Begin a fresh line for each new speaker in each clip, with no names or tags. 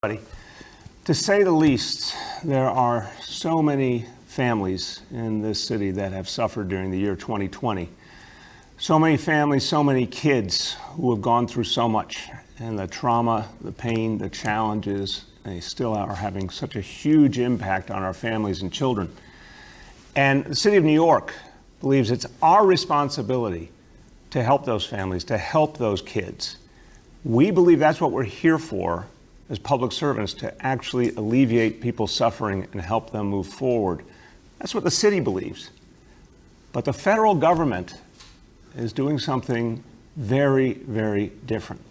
To say the least, there are so many families in this city that have suffered during the year 2020. So many families, so many kids who have gone through so much, and the trauma, the pain, the challenges, they still are having such a huge impact on our families and children. And the city of New York believes it's our responsibility to help those families, to help those kids. We believe that's what we're here for as public servants, to actually alleviate people's suffering and help them move forward. That's what the city believes. But the federal government is doing something very, very different.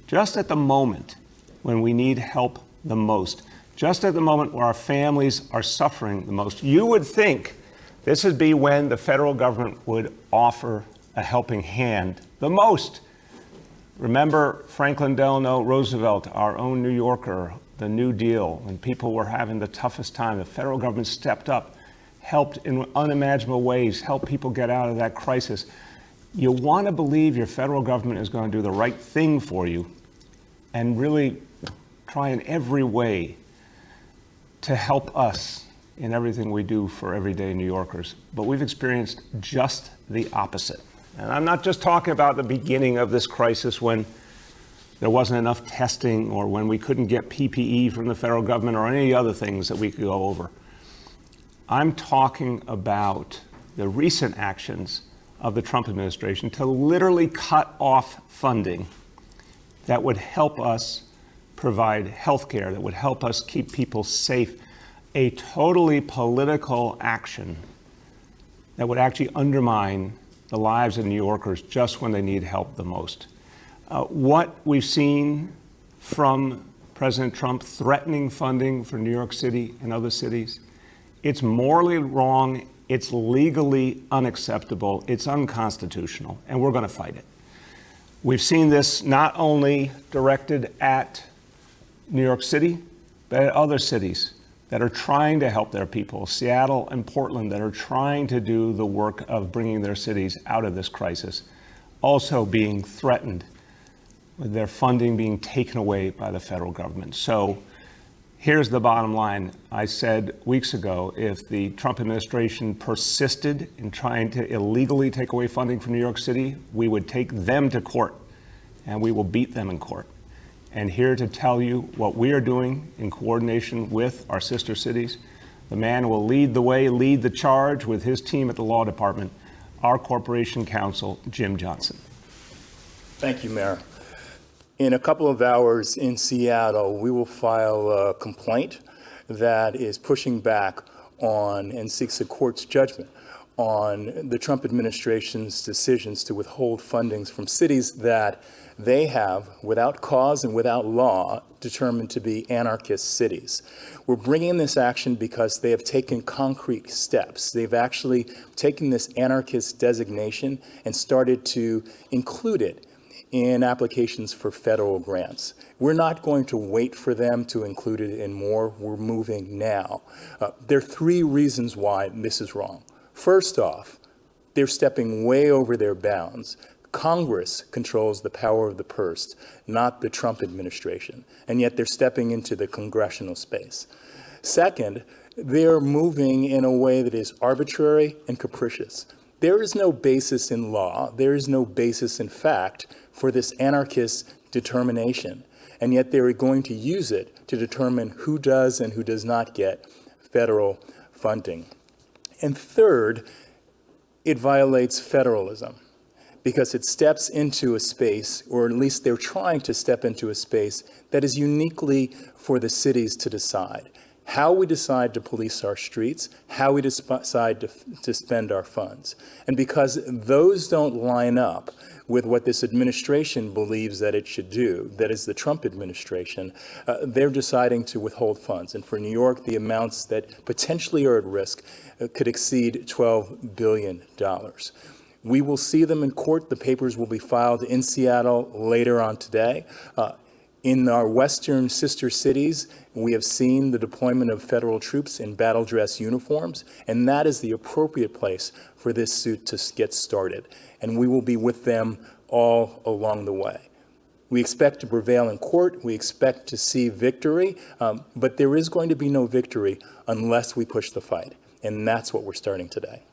Just at the moment when we need help the most, just at the moment where our families are suffering the most, you would think this would be when the federal government would offer a helping hand the most. Remember Franklin Delano Roosevelt, our own New Yorker, the New Deal, when people were having the toughest time, the federal government stepped up, helped in unimaginable ways, helped people get out of that crisis. You want to believe your federal government is going to do the right thing for you and really try in every way to help us in everything we do for everyday New Yorkers. But we've experienced just the opposite. And I'm not just talking about the beginning of this crisis when there wasn't enough testing or when we couldn't get PPE from the federal government or any other things that we could go over. I'm talking about the recent actions of the Trump administration to literally cut off funding that would help us provide health care, that would help us keep people safe. A totally political action that would actually undermine the lives of New Yorkers just when they need help the most. What we've seen from President Trump threatening funding for New York City and other cities, it's morally wrong, it's legally unacceptable, it's unconstitutional, and we're going to fight it. We've seen this not only directed at New York City, but at other cities that are trying to help their people, Seattle and Portland, that are trying to do the work of bringing their cities out of this crisis, also being threatened with their funding being taken away by the federal government. So here's the bottom line. I said weeks ago, if the Trump administration persisted in trying to illegally take away funding from New York City, we would take them to court, and we will beat them in court. And here to tell you what we are doing in coordination with our sister cities, the man who will lead the way, lead the charge with his team at the law department, our corporation counsel, Jim Johnson.
Thank you, Mayor. In a couple of hours in Seattle, we will file a complaint that is pushing back on and seeks a court's judgment on the Trump administration's decisions to withhold fundings from cities that they have, without cause and without law, determined to be anarchist cities. We're bringing this action because they have taken concrete steps. They've actually taken this anarchist designation and started to include it in applications for federal grants. We're not going to wait for them to include it in more. We're moving now. There are three reasons why this is wrong. First off, they're stepping way over their bounds. Congress controls the power of the purse, not the Trump administration, and yet they're stepping into the congressional space. Second, they're moving in a way that is arbitrary and capricious. There is no basis in law, there is no basis in fact for this anarchist determination, and yet they're going to use it to determine who does and who does not get federal funding. And third, it violates federalism because it steps into a space, or at least they're trying to step into a space that is uniquely for the cities to decide. How we decide to police our streets, how we decide to spend our funds. And because those don't line up with what this administration believes that it should do, that is the Trump administration, they're deciding to withhold funds. And for New York, the amounts that potentially are at risk could exceed $12 billion. We will see them in court. The papers will be filed in Seattle later on today. In our western sister cities, we have seen the deployment of federal troops in battle dress uniforms, and that is the appropriate place for this suit to get started. And we will be with them all along the way. We expect to prevail in court. We expect to see victory, but there is going to be no victory unless we push the fight. And that's what we're starting today.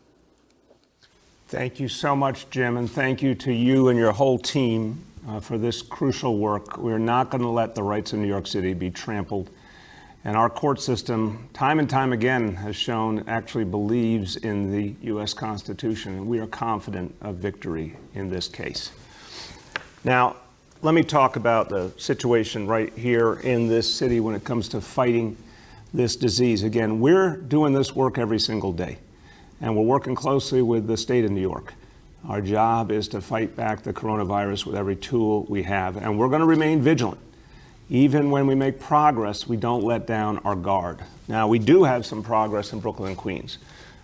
Thank you so much, Jim, and thank you to you and your whole team for this crucial work. We're not going to let the rights of New York City be trampled. And our court system, time and time again, has shown actually believes in the U.S. Constitution, and we are confident of victory in this case. Now, let me talk about the situation right here in this city when it comes to fighting this disease. Again, we're doing this work every single day, and we're working closely with the state of New York. Our job is to fight back the coronavirus with every tool we have, and we're going to remain vigilant. Even when we make progress, we don't let down our guard. Now, we do have some progress in Brooklyn and Queens.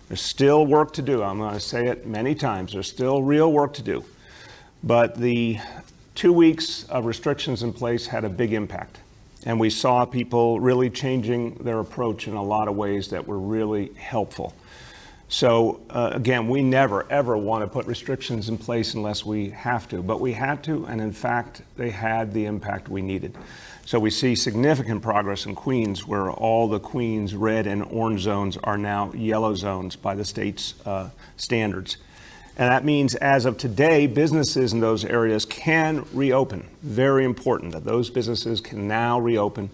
There's still work to do. I'm going to say it many times. There's still real work to do. But the 2 weeks of restrictions in place had a big impact. And we saw people really changing their approach in a lot of ways that were really helpful. So again, we never, ever want to put restrictions in place unless we have to. But we had to, and in fact, they had the impact we needed. So we see significant progress in Queens, where all the Queens red and orange zones are now yellow zones by the state's standards. And that means as of today, businesses in those areas can reopen. Very important that those businesses can now reopen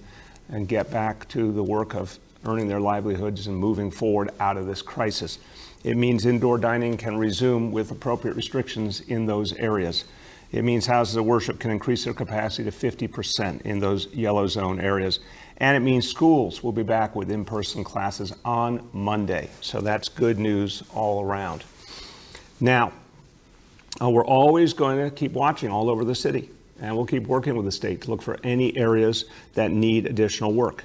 and get back to the work of earning their livelihoods and moving forward out of this crisis. It means indoor dining can resume with appropriate restrictions in those areas. It means houses of worship can increase their capacity to 50% in those yellow zone areas. And it means schools will be back with in-person classes on Monday. So that's good news all around. Now, we're always going to keep watching all over the city, and we'll keep working with the state to look for any areas that need additional work.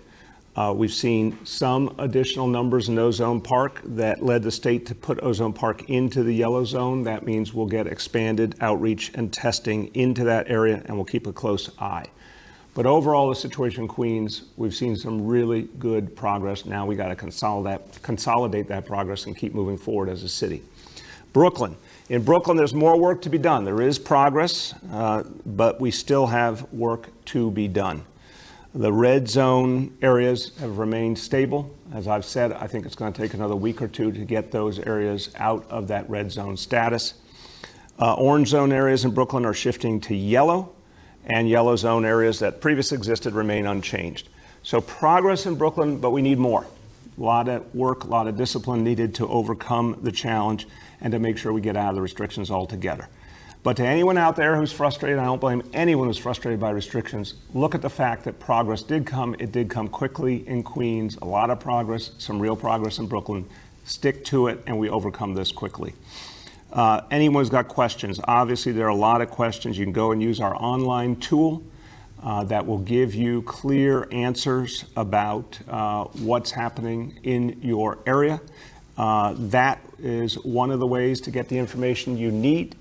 We've seen some additional numbers in Ozone Park that led the state to put Ozone Park into the yellow zone. That means we'll get expanded outreach and testing into that area, and we'll keep a close eye. But overall, the situation in Queens, we've seen some really good progress. Now we got to consolidate that progress and keep moving forward as a city. Brooklyn. In Brooklyn, there's more work to be done. There is progress, but we still have work to be done. The red zone areas have remained stable. As I've said, I think it's going to take another week or two to get those areas out of that red zone status. Orange zone areas in Brooklyn are shifting to yellow, and yellow zone areas that previously existed remain unchanged. So progress in Brooklyn, but we need more. A lot of work, a lot of discipline needed to overcome the challenge and to make sure we get out of the restrictions altogether. But to anyone out there who's frustrated, I don't blame anyone who's frustrated by restrictions, look at the fact that progress did come. It did come quickly in Queens, a lot of progress, some real progress in Brooklyn. Stick to it, and we overcome this quickly. Anyone who's got questions, obviously there are a lot of questions. You can go and use our online tool that will give you clear answers about what's happening in your area. That is one of the ways to get the information you need.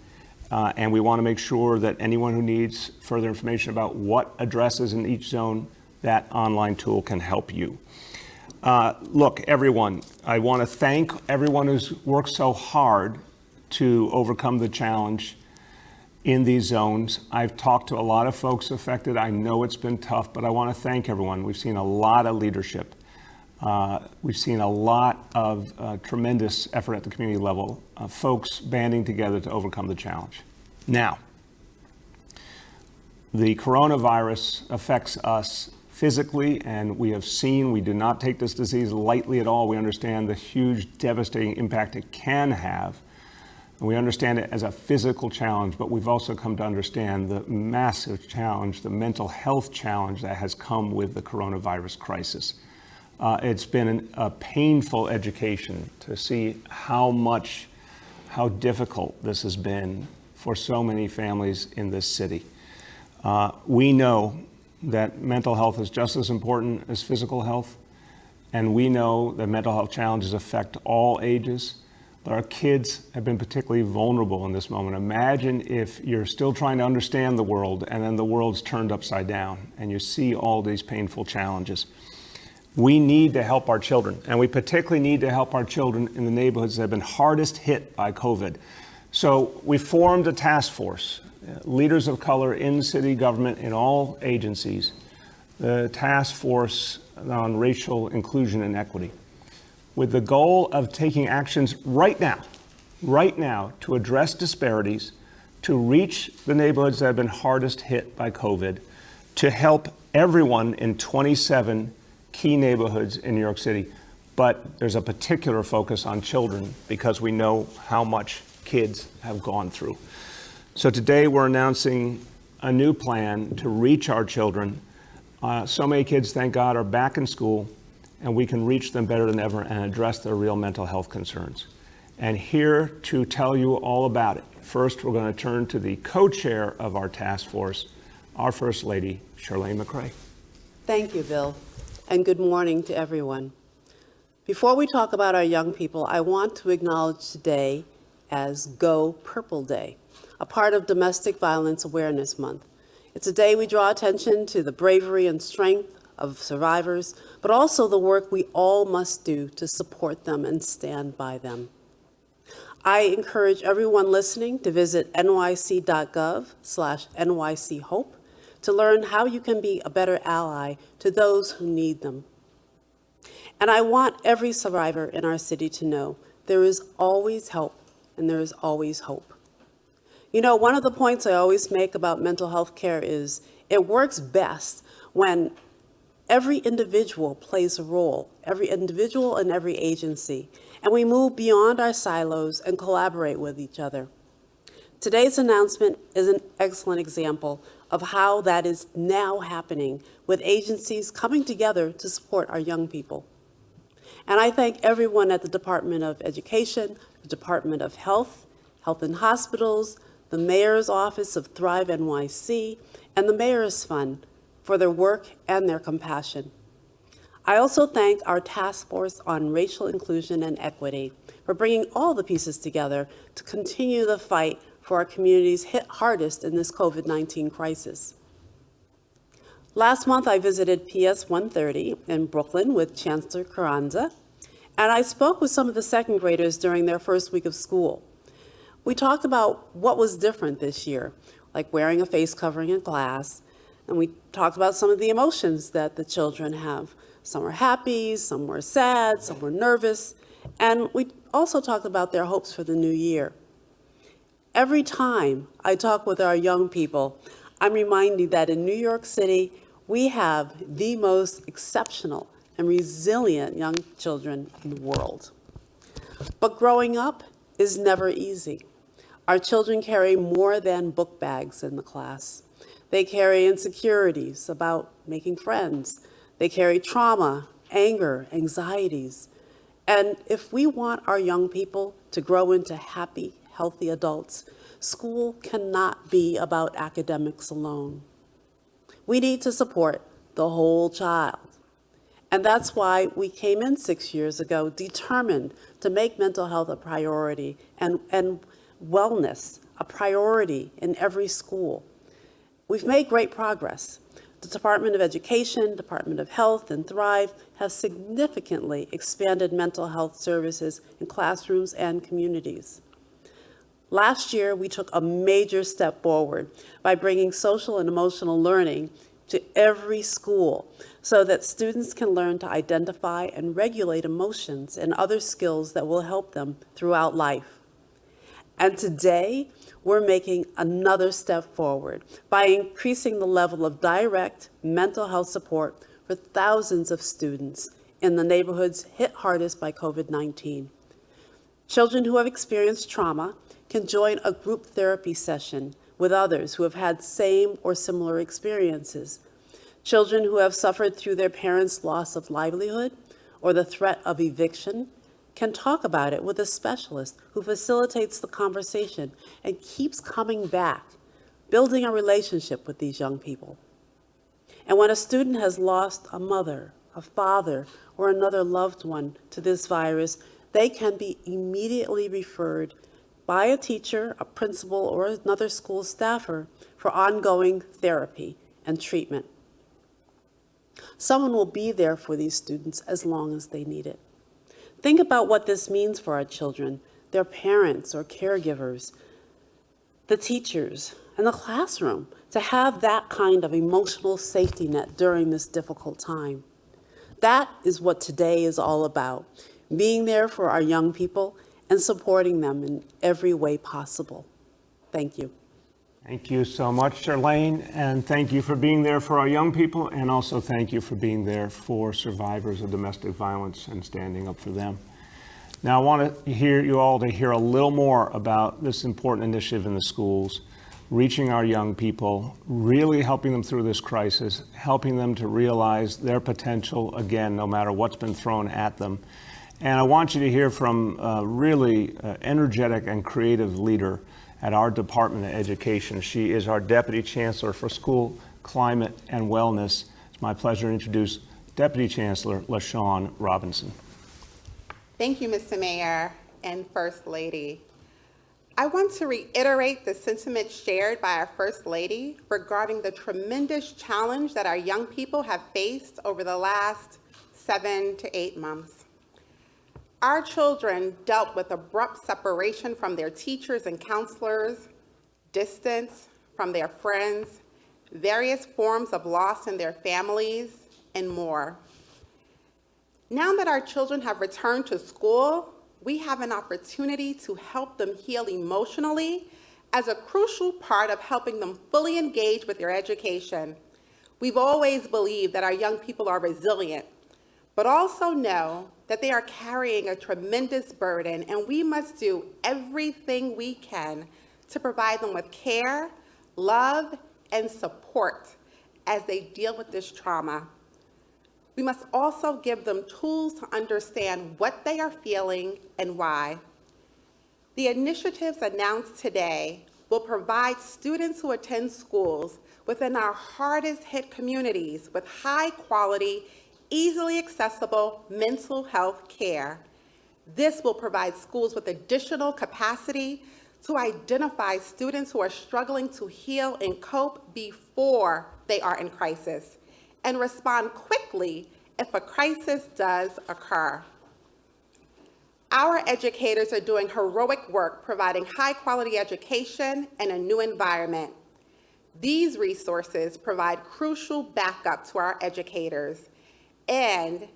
And we want to make sure that anyone who needs further information about what addresses in each zone, that online tool can help you. Look, everyone, I want to thank everyone who's worked so hard to overcome the challenge in these zones. I've talked to a lot of folks affected. I know it's been tough, but I want to thank everyone. We've seen a lot of leadership. We've seen a lot of tremendous effort at the community level, folks banding together to overcome the challenge. Now, the coronavirus affects us physically, and we have seen we do not take this disease lightly at all. We understand the huge, devastating impact it can have. And we understand it as a physical challenge, but we've also come to understand the massive challenge, the mental health challenge that has come with the coronavirus crisis. It's been a painful education to see how difficult this has been for so many families in this city. We know that mental health is just as important as physical health, and we know that mental health challenges affect all ages, but our kids have been particularly vulnerable in this moment. Imagine if you're still trying to understand the world and then the world's turned upside down and you see all these painful challenges. We need to help our children, and we particularly need to help our children in the neighborhoods that have been hardest hit by COVID. So we formed a task force leaders of color in city government in all agencies, the task force on racial inclusion and equity, with the goal of taking actions right now to address disparities, to reach the neighborhoods that have been hardest hit by COVID, to help everyone in 27 key neighborhoods in New York City. But there's a particular focus on children because we know how much kids have gone through. So today we're announcing a new plan to reach our children. So many kids, thank God, are back in school, and we can reach them better than ever and address their real mental health concerns. And here to tell you all about it, first we're going to turn to the co-chair of our task force, our First Lady, Charlene McCray.
Thank you, Bill, and good morning to everyone. Before we talk about our young people, I want to acknowledge today as Go Purple Day, a part of Domestic Violence Awareness Month. It's a day we draw attention to the bravery and strength of survivors, but also the work we all must do to support them and stand by them. I encourage everyone listening to visit nyc.gov/nychope to learn how you can be a better ally to those who need them. And I want every survivor in our city to know there is always help and there is always hope. You know, one of the points I always make about mental health care is it works best when every individual plays a role, every individual and every agency, and we move beyond our silos and collaborate with each other. Today's announcement is an excellent example of how that is now happening with agencies coming together to support our young people. And I thank everyone at the Department of Education, the Department of Health, Health and Hospitals, the Mayor's Office of Thrive NYC, and the Mayor's Fund for their work and their compassion. I also thank our task force on racial inclusion and equity for bringing all the pieces together to continue the fight for our communities hit hardest in this COVID-19 crisis. Last month, I visited PS 130 in Brooklyn with Chancellor Carranza, and I spoke with some of the second graders during their first week of school. We talked about what was different this year, like wearing a face covering in class, and we talked about some of the emotions that the children have. Some were happy, some were sad, some were nervous, and we also talked about their hopes for the new year. Every time I talk with our young people, I'm reminded that in New York City, we have the most exceptional and resilient young children in the world. But growing up is never easy. Our children carry more than book bags in the class. They carry insecurities about making friends. They carry trauma, anger, anxieties. And if we want our young people to grow into happy, healthy adults, school cannot be about academics alone. We need to support the whole child. And that's why we came in 6 years ago determined to make mental health a priority and wellness a priority in every school. We've made great progress. The Department of Education, Department of Health, and Thrive have significantly expanded mental health services in classrooms and communities. Last year, we took a major step forward by bringing social and emotional learning to every school so that students can learn to identify and regulate emotions and other skills that will help them throughout life. And today, we're making another step forward by increasing the level of direct mental health support for thousands of students in the neighborhoods hit hardest by COVID-19. Children who have experienced trauma can join a group therapy session with others who have had same or similar experiences. Children who have suffered through their parents' loss of livelihood or the threat of eviction can talk about it with a specialist who facilitates the conversation and keeps coming back, building a relationship with these young people. And when a student has lost a mother, a father, or another loved one to this virus, they can be immediately referred by a teacher, a principal, or another school staffer for ongoing therapy and treatment. Someone will be there for these students as long as they need it. Think about what this means for our children, their parents or caregivers, the teachers, and the classroom to have that kind of emotional safety net during this difficult time. That is what today is all about, being there for our young people and supporting them in every way possible. Thank you.
Thank you so much, Charlene, and thank you for being there for our young people, and also thank you for being there for survivors of domestic violence and standing up for them. Now, I want to hear you all to hear a little more about this important initiative in the schools, reaching our young people, really helping them through this crisis, helping them to realize their potential again, no matter what's been thrown at them. And I want you to hear from a really energetic and creative leader at our Department of Education. She is our Deputy Chancellor for School, Climate, and Wellness. It's my pleasure to introduce Deputy Chancellor Lashon Robinson.
Thank you, Mr. Mayor and First Lady. I want to reiterate the sentiment shared by our First Lady regarding the tremendous challenge that our young people have faced over the last 7 to 8 months. Our children dealt with abrupt separation from their teachers and counselors, distance from their friends, various forms of loss in their families, and more. Now that our children have returned to school, we have an opportunity to help them heal emotionally as a crucial part of helping them fully engage with their education. We've always believed that our young people are resilient, but also know that they are carrying a tremendous burden, and we must do everything we can to provide them with care, love, and support as they deal with this trauma. We must also give them tools to understand what they are feeling and why. The initiatives announced today will provide students who attend schools within our hardest hit communities with high quality, easily accessible mental health care. This will provide schools with additional capacity to identify students who are struggling to heal and cope before they are in crisis, and respond quickly if a crisis does occur. Our educators are doing heroic work providing high-quality education and a new environment. These resources provide crucial backup to our educators and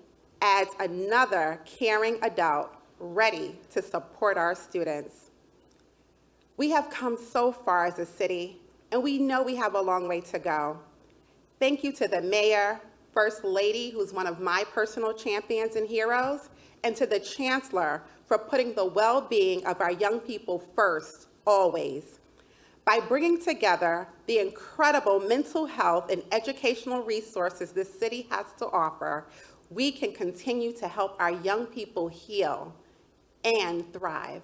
adds another caring adult ready to support our students. We have come so far as a city, and we know we have a long way to go. Thank you to the Mayor, First Lady, who's one of my personal champions and heroes, and to the Chancellor for putting the well-being of our young people first, always. By bringing together the incredible mental health and educational resources this city has to offer, we can continue to help our young people heal and thrive.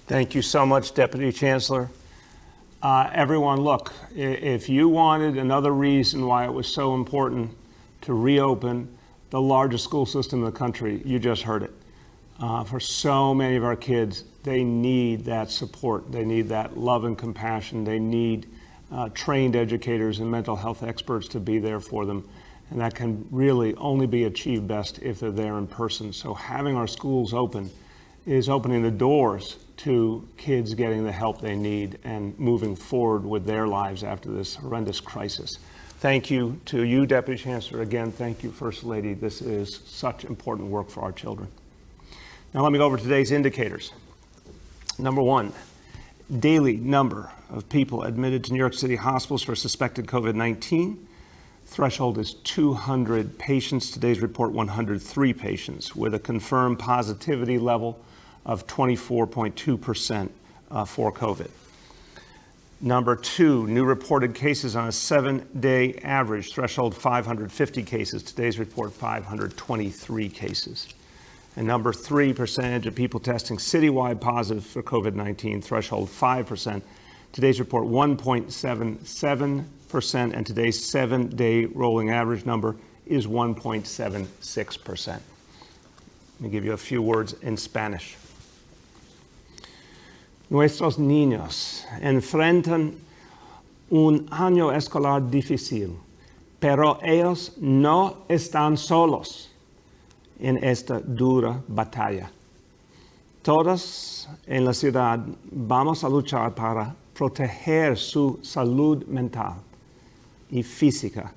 Thank you so much, Deputy Chancellor. Everyone, look, if you wanted another reason why it was so important to reopen the largest school system in the country, you just heard it. For so many of our kids, they need that support. They need that love and compassion. They need trained educators and mental health experts to be there for them. And that can really only be achieved best if they're there in person. So having our schools open is opening the doors to kids getting the help they need and moving forward with their lives after this horrendous crisis. Thank you to you, Deputy Chancellor. Again, thank you, First Lady. This is such important work for our children. Now let me go over today's indicators. Number one, daily number of people admitted to New York City hospitals for suspected COVID-19. Threshold is 200 patients. Today's report, 103 patients, with a confirmed positivity level of 24.2% for COVID. Number two, new reported cases on a 7-day average, threshold 550 cases. Today's report, 523 cases. And number three, percentage of people testing citywide positive for COVID-19, threshold 5%. Today's report, 1.77%, and today's 7-day rolling average number is 1.76%. Let me give you a few words in Spanish. Nuestros niños enfrentan un año escolar difícil, pero ellos no están solos en esta dura batalla. Todos en la ciudad vamos a luchar para proteger su salud mental y física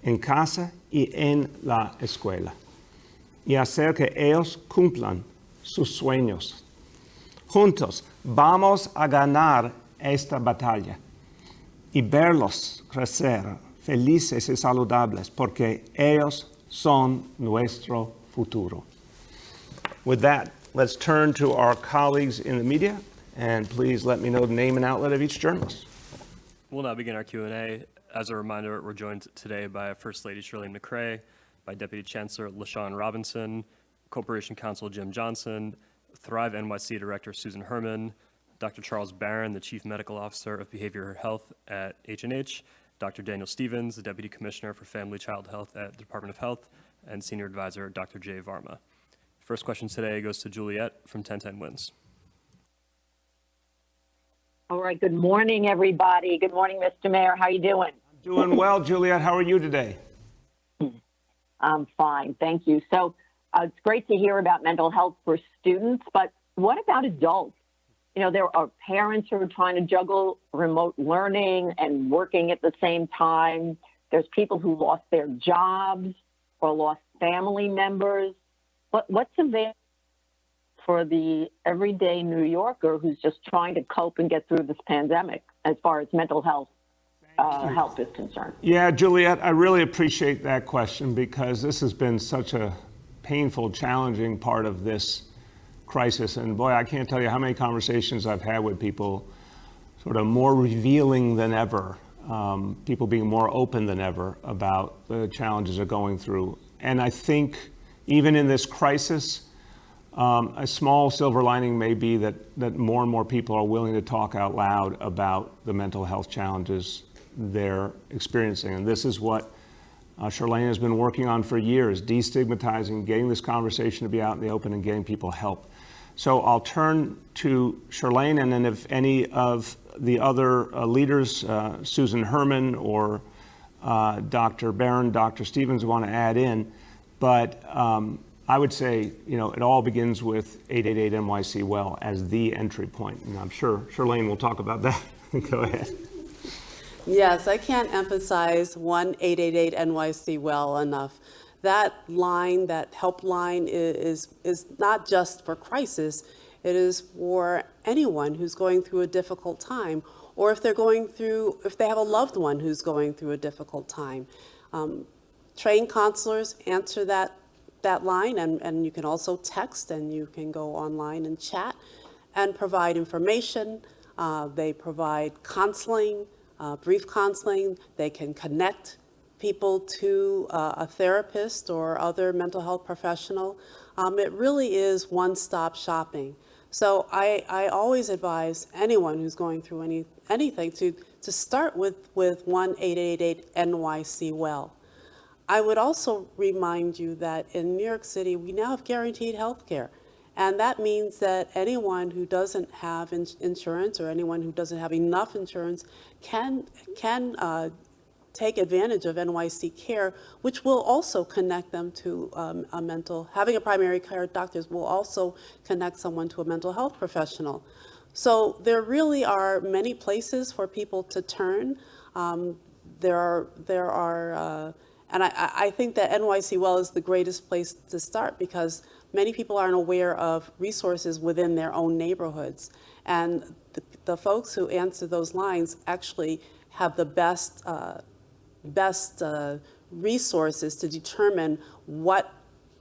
en casa y en la escuela, y hacer que ellos cumplan sus sueños. Juntos vamos a ganar esta batalla y verlos crecer felices y saludables, porque ellos son nuestro futuro. With that, let's turn to our colleagues in the media, and please let me know the name and outlet of each journalist.
We'll now begin our Q&A. As a reminder, we're joined today by First Lady Shirlene McCray, by Deputy Chancellor Lashon Robinson, Corporation Counsel Jim Johnson, Thrive NYC Director Susan Herman, Dr. Charles Barron, the Chief Medical Officer of Behavioral Health at H&H, Dr. Daniel Stevens, the Deputy Commissioner for Family Child Health at the Department of Health, and Senior Advisor Dr. Jay Varma. First question today goes to Juliet from 1010 Wins.
All right. Good morning, everybody. Good morning, Mr. Mayor. How you doing?
Doing well, Juliet. How are you today?
I'm fine. Thank you. So it's great to hear about mental health for students, but what about adults? You know, there are parents who are trying to juggle remote learning and working at the same time. There's people who lost their jobs or lost family members. What's available for the everyday New Yorker who's just trying to cope and get through this pandemic as far as mental health health is concerned?
Yeah, Juliet, I really appreciate that question, because this has been such a painful, challenging part of this crisis. And boy, I can't tell you how many conversations I've had with people sort of more revealing than ever, people being more open than ever about the challenges they're going through. And I think even in this crisis, a small silver lining may be that more and more people are willing to talk out loud about the mental health challenges they're experiencing. And this is what Charlene has been working on for years, destigmatizing, getting this conversation to be out in the open and getting people help. So I'll turn to Charlene, and then if any of the other leaders, Susan Herman or Dr. Barron, Dr. Stevens, want to add in. But I would say, you know, it all begins with 888 NYC Well as the entry point. And I'm sure Charlene will talk about that. Go ahead.
Yes, I can't emphasize 1-888 NYC well enough. That line, that helpline is not just for crisis, it is for anyone who's going through a difficult time, or if they have a loved one who's going through a difficult time. Trained counselors answer that line, and you can also text, and you can go online and chat and provide information. They provide counseling, brief counseling. They can connect people to a therapist or other mental health professional. It really is one-stop shopping. So I always advise anyone who's going through anything to start with 1-888 NYC Well. I would also remind you that in New York City, we now have guaranteed health care. And that means that anyone who doesn't have insurance, or anyone who doesn't have enough insurance, can take advantage of NYC Care, which will also connect them to having a primary care doctor will also connect someone to a mental health professional. So there really are many places for people to turn. There are and I think that NYC Well is the greatest place to start, because many people aren't aware of resources within their own neighborhoods. And the folks who answer those lines actually have the best resources to determine what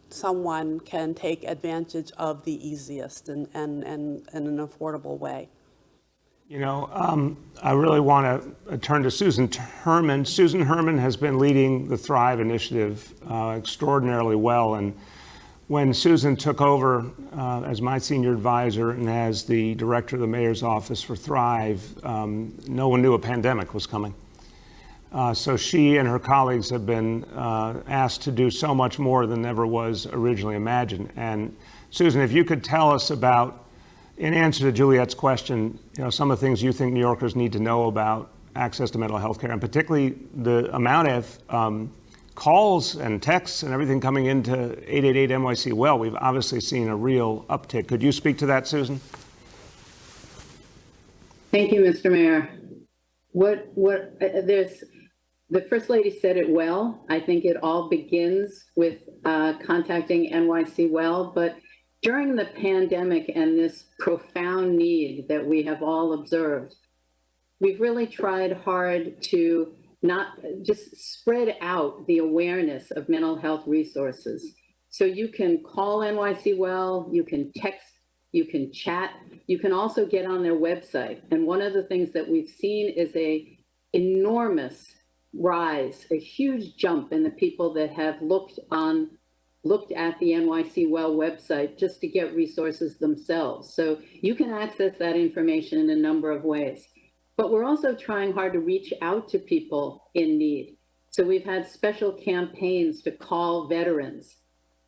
someone can take advantage of the easiest and in an affordable way.
You know, I really want to turn to Susan Herman. Susan Herman has been leading the Thrive initiative extraordinarily well. And when Susan took over as my senior advisor and as the director of the mayor's office for Thrive, no one knew a pandemic was coming. So she and her colleagues have been asked to do so much more than ever was originally imagined. And Susan, if you could tell us about, in answer to Juliet's question, you know, some of the things you think New Yorkers need to know about access to mental health care, and particularly the amount of calls and texts and everything coming into 888 NYC Well. We've obviously seen a real uptick. Could you speak to that, Susan?
Thank you, Mr. Mayor. The First Lady said it well. I think it all begins with contacting NYC Well, but during the pandemic and this profound need that we have all observed, we've really tried hard to not just spread out the awareness of mental health resources. So you can call NYC Well, you can text, you can chat, you can also get on their website. And one of the things that we've seen is a enormous rise, a huge jump in the people that have looked at the NYC Well website just to get resources themselves. So you can access that information in a number of ways. But we're also trying hard to reach out to people in need. So we've had special campaigns to call veterans,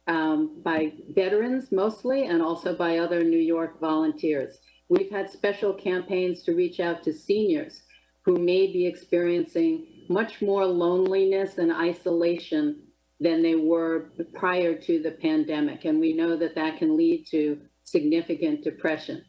by veterans mostly, and also by other New York volunteers. We've had special campaigns to reach out to seniors who may be experiencing much more loneliness and isolation than they were prior to the pandemic. And we know that that can lead to significant depression.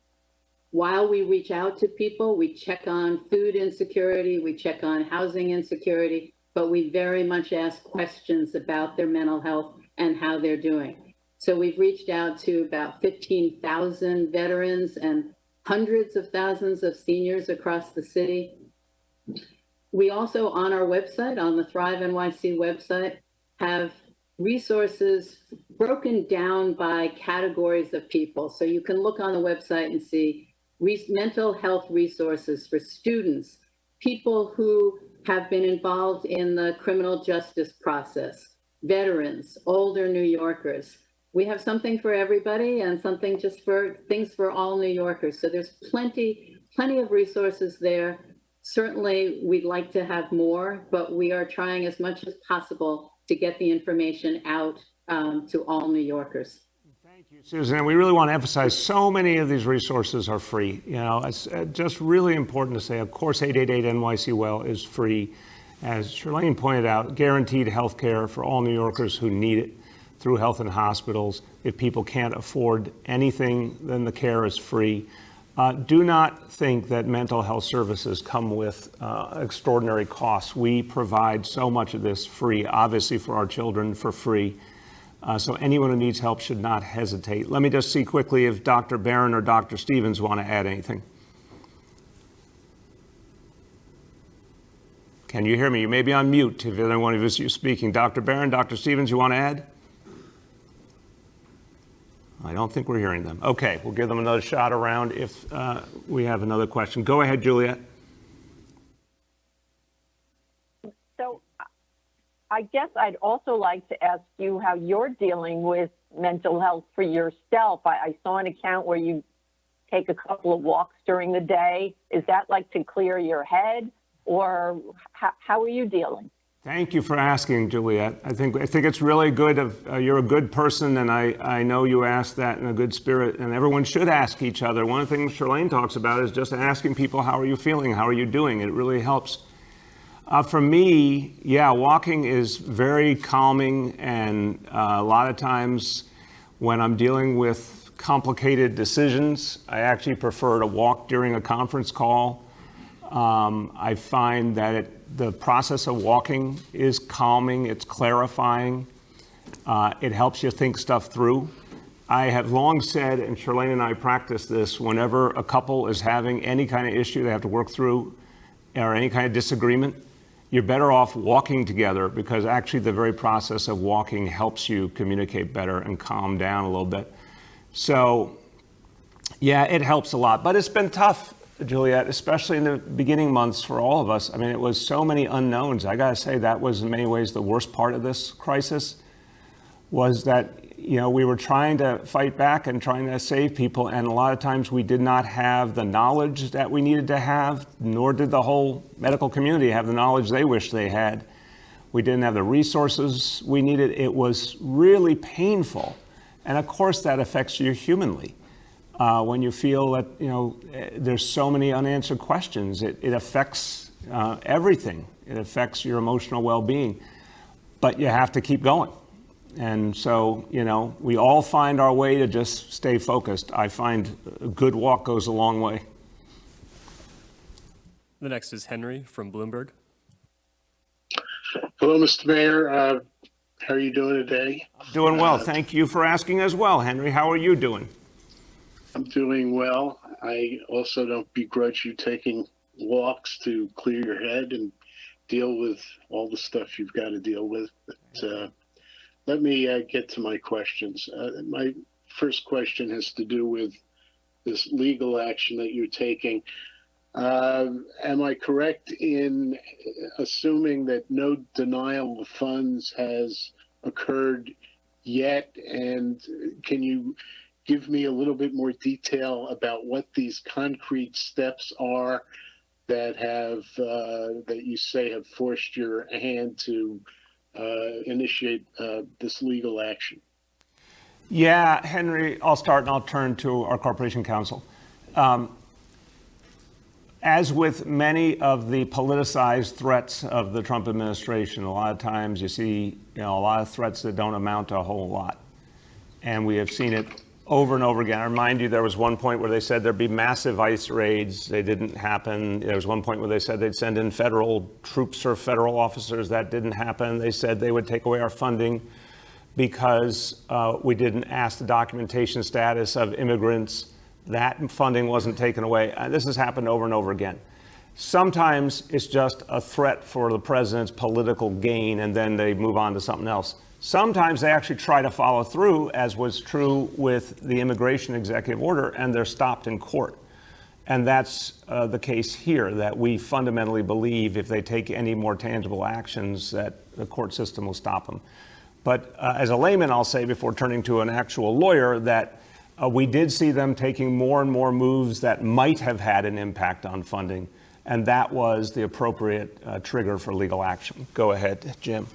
While we reach out to people, we check on food insecurity, we check on housing insecurity, but we very much ask questions about their mental health and how they're doing. So we've reached out to about 15,000 veterans and hundreds of thousands of seniors across the city. We also, on our website, on the Thrive NYC website, have resources broken down by categories of people. So you can look on the website and see mental health resources for students, people who have been involved in the criminal justice process, veterans, older New Yorkers. We have something for everybody and something just for things for all New Yorkers. So there's plenty of resources there. Certainly, we'd like to have more, but we are trying as much as possible to get the information out to all New Yorkers.
Thank you, Susan. We really want to emphasize so many of these resources are free. You know, it's just really important to say, of course, 888 NYC Well is free. As Charlene pointed out, guaranteed health care for all New Yorkers who need it through health and hospitals. If people can't afford anything, then the care is free. Do not think that mental health services come with extraordinary costs. We provide so much of this free, obviously for our children for free. So anyone who needs help should not hesitate. Let me just see quickly if Dr. Barron or Dr. Stevens want to add anything. Can you hear me? You may be on mute if anyone of you is speaking. Dr. Barron, Dr. Stevens, you want to add? I don't think we're hearing them. Okay, we'll give them another shot around if we have another question. Go ahead, Juliet.
So I guess I'd also like to ask you how you're dealing with mental health for yourself. I saw an account where you take a couple of walks during the day. Is that like to clear your head, or how are you dealing?
Thank you for asking, Juliet. I think it's really good. You're a good person, and I know you asked that in a good spirit, and everyone should ask each other. One of the things Charlene talks about is just asking people, how are you feeling? How are you doing? It really helps. For me, yeah, walking is very calming, and a lot of times when I'm dealing with complicated decisions, I actually prefer to walk during a conference call. I find that the process of walking is calming, it's clarifying, it helps you think stuff through. I have long said, and Charlene and I practice this, whenever a couple is having any kind of issue they have to work through or any kind of disagreement, you're better off walking together, because actually the very process of walking helps you communicate better and calm down a little bit. So yeah, it helps a lot, but it's been tough, Juliet, especially in the beginning months for all of us. I mean, it was so many unknowns. I gotta say that was in many ways the worst part of this crisis, was that, you know, we were trying to fight back and trying to save people, and a lot of times we did not have the knowledge that we needed to have, nor did the whole medical community have the knowledge they wished they had. We didn't have the resources we needed. It was really painful. And of course that affects you humanly. When you feel that, you know, there's so many unanswered questions, it affects everything. It affects your emotional well-being, but you have to keep going. And so, you know, we all find our way to just stay focused. I find a good walk goes a long way.
The next is Henry from Bloomberg.
Hello, Mr. Mayor. How are you doing today?
Doing well. Thank you for asking as well, Henry. How are you doing?
I'm doing well. I also don't begrudge you taking walks to clear your head and deal with all the stuff you've got to deal with. But let me get to my questions. My first question has to do with this legal action that you're taking. Am I correct in assuming that no denial of funds has occurred yet? And can you give me a little bit more detail about what these concrete steps are that have that you say have forced your hand to initiate this legal action?
Yeah, Henry, I'll start and I'll turn to our corporation counsel. As with many of the politicized threats of the Trump administration, a lot of times you see a lot of threats that don't amount to a whole lot. And we have seen it over and over again. I remind you, there was one point where they said there'd be massive ICE raids. They didn't happen. There was one point where they said they'd send in federal troops or federal officers. That didn't happen. They said they would take away our funding because we didn't ask the documentation status of immigrants. That funding wasn't taken away. This has happened over and over again. Sometimes it's just a threat for the president's political gain, and then they move on to something else. Sometimes they actually try to follow through, as was true with the immigration executive order, and they're stopped in court. And that's the case here, that we fundamentally believe if they take any more tangible actions, that the court system will stop them. But as a layman, I'll say, before turning to an actual lawyer, that we did see them taking more and more moves that might have had an impact on funding, and that was the appropriate trigger for legal action. Go ahead, Jim.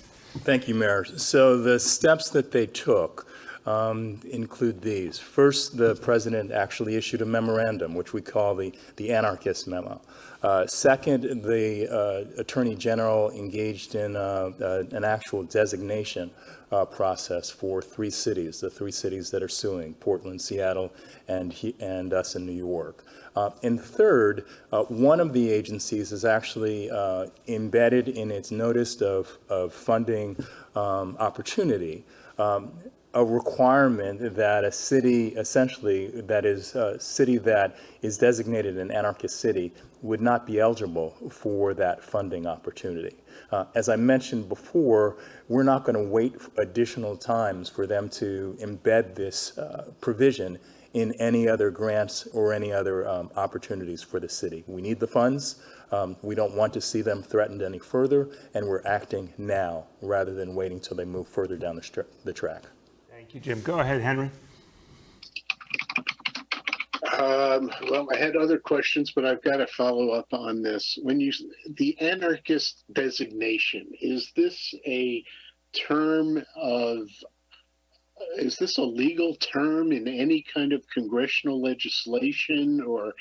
Thank you, Mayor. So the steps that they took include these. First, the president actually issued a memorandum, which we call the anarchist memo. Second, the attorney general engaged in an actual designation process for the three cities that are suing: Portland, Seattle, and us in New York. And third, one of the agencies is actually embedded in its notice of funding opportunity a requirement that a city, essentially, that is a city that is designated an anarchist city, would not be eligible for that funding opportunity. As I mentioned before, we're not going to wait additional times for them to embed this provision in any other grants or any other opportunities for the city. We need the funds. We don't want to see them threatened any further, and we're acting now rather than waiting till they move further down the track.
Thank you, Jim. Go ahead, Henry.
Well, I had other questions, but I've got to follow up on this. The anarchist designation, is this a legal term in any kind of congressional legislation or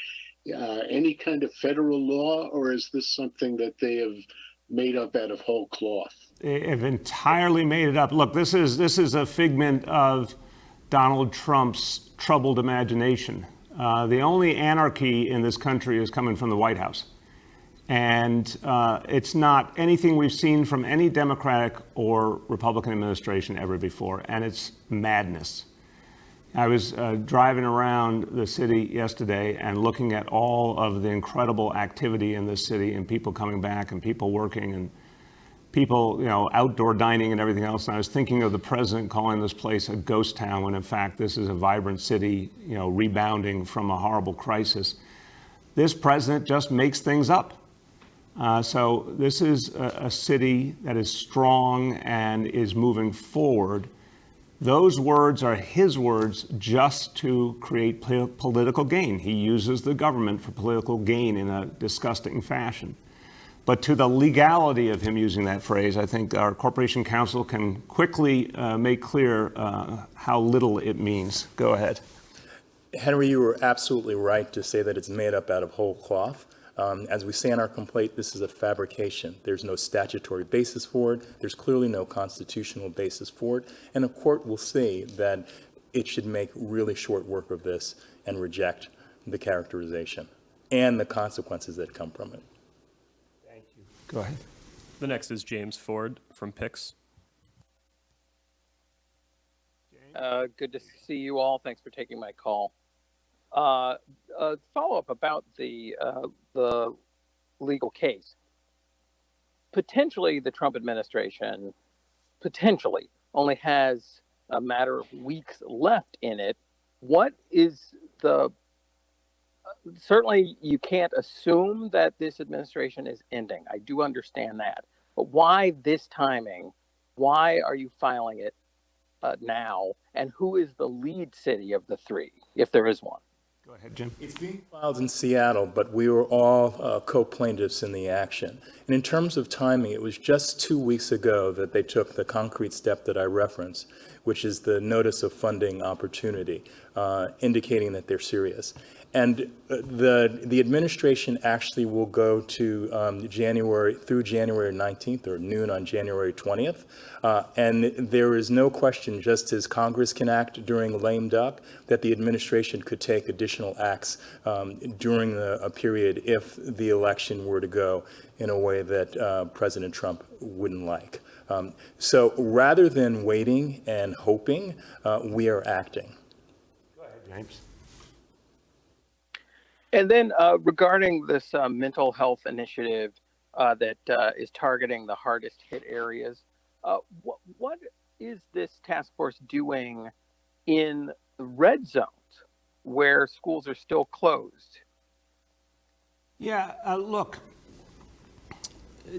any kind of federal law, or is this something that they have made up out of whole cloth?
They have entirely made it up. Look, this is a figment of Donald Trump's troubled imagination. The only anarchy in this country is coming from the White House. And it's not anything we've seen from any Democratic or Republican administration ever before, and it's madness. I was driving around the city yesterday and looking at all of the incredible activity in this city, and people coming back and people working and people, outdoor dining and everything else. And I was thinking of the president calling this place a ghost town, when in fact this is a vibrant city, rebounding from a horrible crisis. This president just makes things up. So this is a city that is strong and is moving forward. Those words are his words just to create political gain. He uses the government for political gain in a disgusting fashion. But to the legality of him using that phrase, I think our Corporation Counsel can quickly make clear how little it means. Go ahead.
Henry, you were absolutely right to say that it's made up out of whole cloth. As we say in our complaint, this is a fabrication. There's no statutory basis for it. There's clearly no constitutional basis for it. And the court will say that it should make really short work of this and reject the characterization and the consequences that come from it.
Go ahead.
The next is James Ford from PIX.
Good to see you all. Thanks for taking my call. Follow up about the legal case. Potentially, the Trump administration potentially only has a matter of weeks left in it. What is the certainly you can't assume that this administration is ending. I do understand that, but why this timing? Why are you filing it now? And who is the lead city of the three, if there is one?
Go ahead, Jim.
It's being filed in Seattle, but we were all co-plaintiffs in the action. And in terms of timing, it was just 2 weeks ago that they took the concrete step that I referenced, which is the notice of funding opportunity, indicating that they're serious. And the administration actually will go to January 19th or noon on January 20th. And there is no question, just as Congress can act during lame duck, that the administration could take additional acts during a period if the election were to go in a way that President Trump wouldn't like. So rather than waiting and hoping, we are acting.
Go ahead, James.
And then regarding this mental health initiative that is targeting the hardest hit areas, what is this task force doing in the red zones where schools are still closed?
Yeah, look,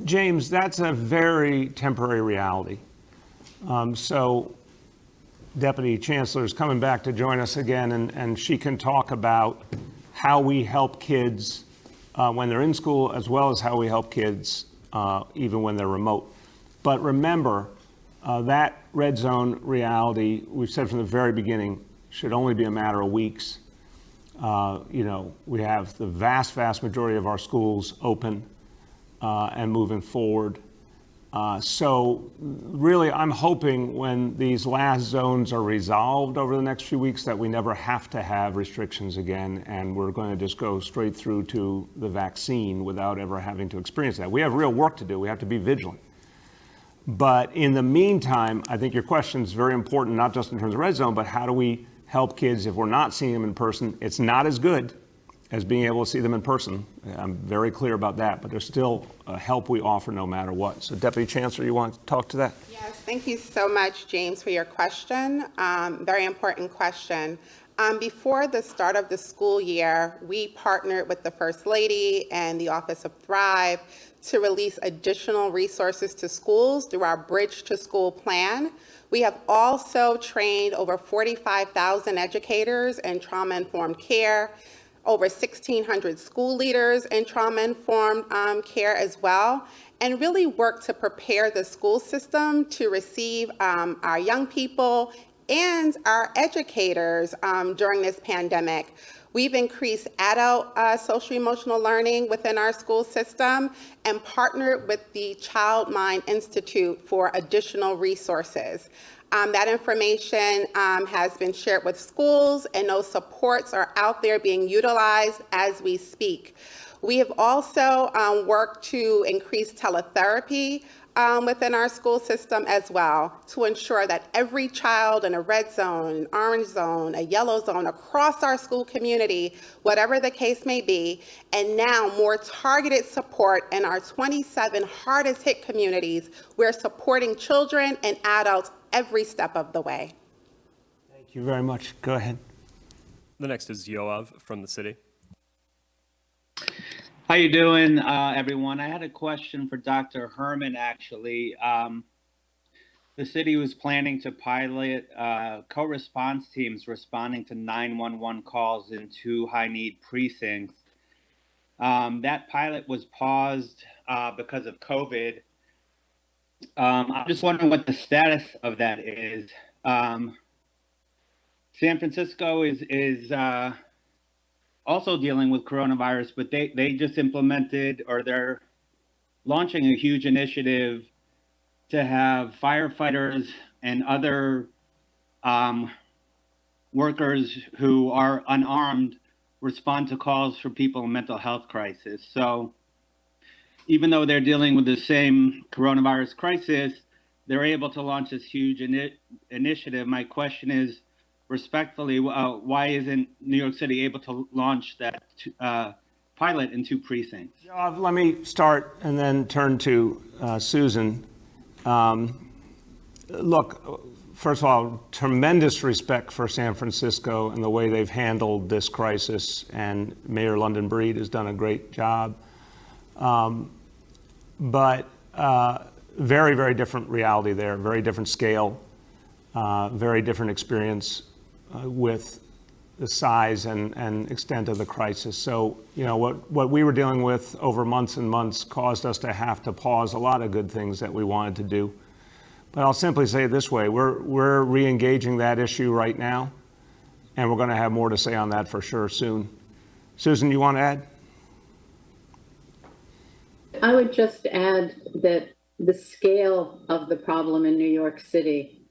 James, that's a very temporary reality. So Deputy Chancellor is coming back to join us again, and she can talk about how we help kids when they're in school, as well as how we help kids even when they're remote. But remember, that red zone reality, we've said from the very beginning, should only be a matter of weeks. We have the vast majority of our schools open and moving forward. So really, I'm hoping when these last zones are resolved over the next few weeks that we never have to have restrictions again, and we're going to just go straight through to the vaccine without ever having to experience that. We have real work to do. We have to be vigilant. But in the meantime, I think your question is very important, not just in terms of red zone, but how do we help kids if we're not seeing them in person? It's not as good as being able to see them in person. I'm very clear about that, but there's still help we offer no matter what. So Deputy Chancellor, you want to talk to that?
Yes, thank you so much, James, for your question. Very important question. Before the start of the school year, we partnered with the First Lady and the Office of Thrive to release additional resources to schools through our Bridge to School plan. We have also trained over 45,000 educators in trauma-informed care, over 1,600 school leaders in trauma-informed care as well, and really work to prepare the school system to receive our young people and our educators during this pandemic. We've increased adult social emotional learning within our school system and partnered with the Child Mind Institute for additional resources. That information has been shared with schools, and those supports are out there being utilized as we speak. We have also worked to increase teletherapy within our school system as well, to ensure that every child in a red zone, an orange zone, a yellow zone across our school community, whatever the case may be, and now more targeted support in our 27 hardest hit communities, we're supporting children and adults every step of the way.
Thank you very much. Go ahead.
The next is Yoav from the city.
How you doing, everyone? I had a question for Dr. Herman, actually. The city was planning to pilot co-response teams responding to 911 calls in 2 high-need precincts. That pilot was paused because of COVID. I'm just wondering what the status of that is. San Francisco is also dealing with coronavirus, but they just implemented, or they're launching a huge initiative to have firefighters and other workers who are unarmed respond to calls for people in mental health crisis. So even though they're dealing with the same coronavirus crisis, they're able to launch this huge initiative. My question is, respectfully, why isn't New York City able to launch that pilot in 2 precincts?
Let me start and then turn to Susan. Look, first of all, tremendous respect for San Francisco and the way they've handled this crisis, and Mayor London Breed has done a great job. But very, very different reality there, very different scale, very different experience with the size and extent of the crisis. So, you know, what we were dealing with over months and months caused us to have to pause a lot of good things that we wanted to do. But I'll simply say it this way, we're re-engaging that issue right now, and we're going to have more to say on that for sure soon. Susan, you want to add?
I would just add that the scale of the problem in New York City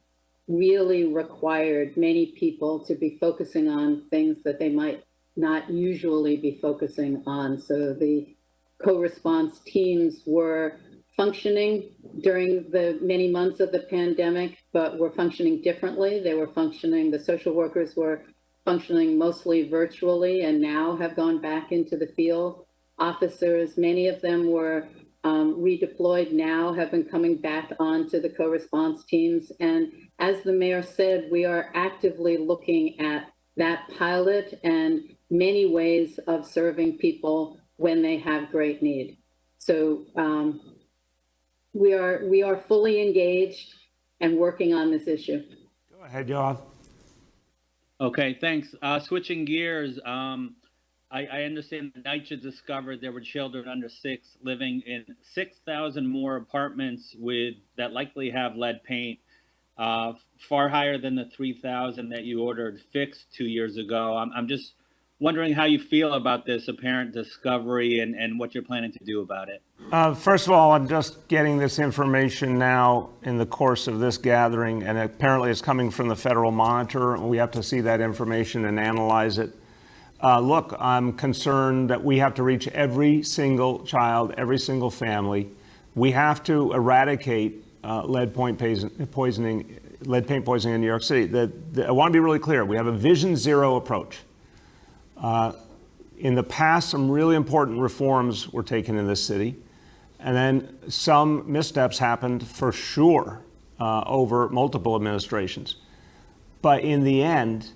really required many people to be focusing on things that they might not usually be focusing on. So the co-response teams were functioning during the many months of the pandemic, but were functioning differently. They were functioning, the social workers were functioning mostly virtually and now have gone back into the field. Officers, many of them were redeployed now, have been coming back onto the co-response teams. And as the mayor said, we are actively looking at that pilot and many ways of serving people when they have great need. So we are fully engaged and working on this issue.
Go ahead, Yoav.
Okay, thanks. Switching gears, I understand that NYCHA discovered there were children under 6 living in 6,000 more apartments that likely have lead paint, far higher than the 3,000 that you ordered fixed 2 years ago. I'm just wondering how you feel about this apparent discovery and what you're planning to do about it.
First of all, I'm just getting this information now in the course of this gathering, and apparently it's coming from the Federal Monitor, and we have to see that information and analyze it. Look, I'm concerned that we have to reach every single child, every single family. We have to eradicate lead paint poisoning in New York City. I want to be really clear. We have a Vision Zero approach. In the past, some really important reforms were taken in this city, and then some missteps happened for sure over multiple administrations. But in the end,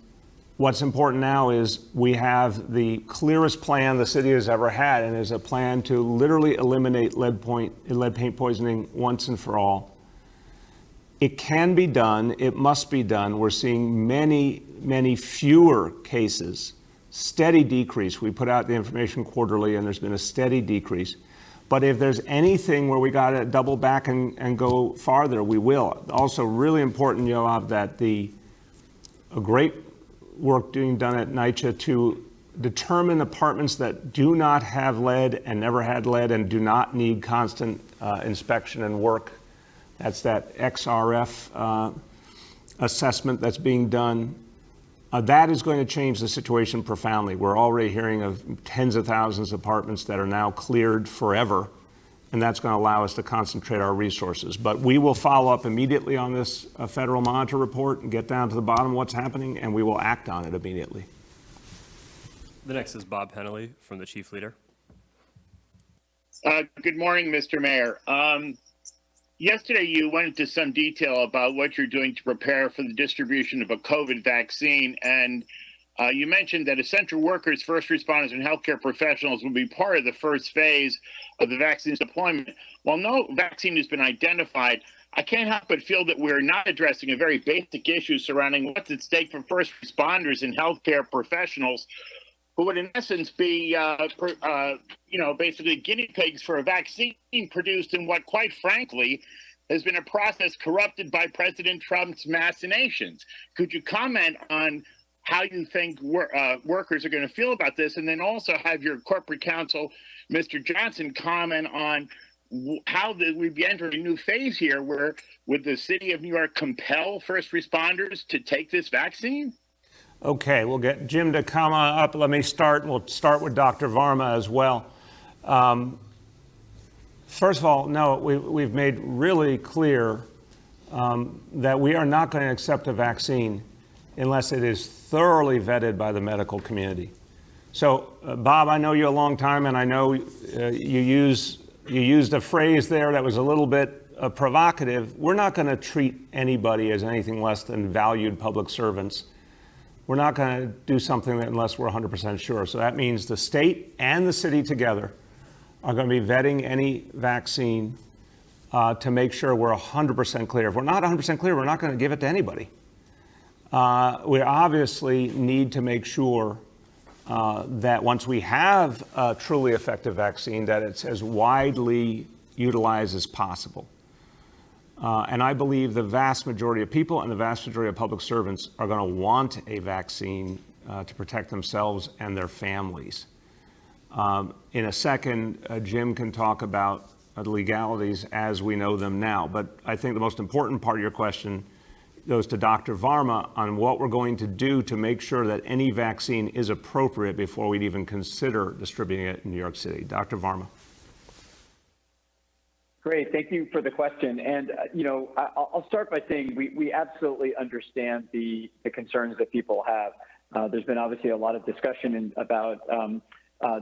what's important now is we have the clearest plan the city has ever had, and is a plan to literally eliminate lead paint poisoning once and for all. It can be done. It must be done. We're seeing many, many fewer cases, steady decrease. We put out the information quarterly, and there's been a steady decrease. But if there's anything where we got to double back and go farther, we will. Also, really important, Yoav, that a great work being done at NYCHA to determine apartments that do not have lead and never had lead and do not need constant inspection and work. That's that XRF assessment that's being done. That is going to change the situation profoundly. We're already hearing of tens of thousands of apartments that are now cleared forever, and that's going to allow us to concentrate our resources. But we will follow up immediately on this Federal Monitor report and get down to the bottom of what's happening, and we will act on it immediately.
The next is Bob Hennelly from the Chief Leader.
Good morning, Mr. Mayor. Yesterday, you went into some detail about what you're doing to prepare for the distribution of a COVID vaccine, and you mentioned that essential workers, first responders, and healthcare professionals will be part of the first phase of the vaccine's deployment. While no vaccine has been identified, I can't help but feel that we're not addressing a very basic issue surrounding what's at stake for first responders and healthcare professionals, who would in essence be, basically guinea pigs for a vaccine produced in what, quite frankly, has been a process corrupted by President Trump's machinations. Could you comment on how you think workers are going to feel about this, and then also have your corporate counsel, Mr. Johnson, comment on how we'd be entering a new phase here where would the city of New York compel first responders to take this vaccine?
Okay, we'll get Jim to come up. Let me start, and we'll start with Dr. Varma as well. First of all, no, we've made really clear that we are not going to accept a vaccine unless it is thoroughly vetted by the medical community. So, Bob, I know you a long time, and I know you used a phrase there that was a little bit provocative. We're not going to treat anybody as anything less than valued public servants. We're not going to do something unless we're 100% sure. So that means the state and the city together are going to be vetting any vaccine to make sure we're 100% clear. If we're not 100% clear, we're not going to give it to anybody. We obviously need to make sure that once we have a truly effective vaccine, that it's as widely utilized as possible. And I believe the vast majority of people and the vast majority of public servants are going to want a vaccine to protect themselves and their families. In a second, Jim can talk about the legalities as we know them now. But I think the most important part of your question goes to Dr. Varma on what we're going to do to make sure that any vaccine is appropriate before we'd even consider distributing it in New York City. Dr. Varma.
Great, thank you for the question. And, I'll start by saying we absolutely understand the concerns that people have. There's been obviously a lot of discussion about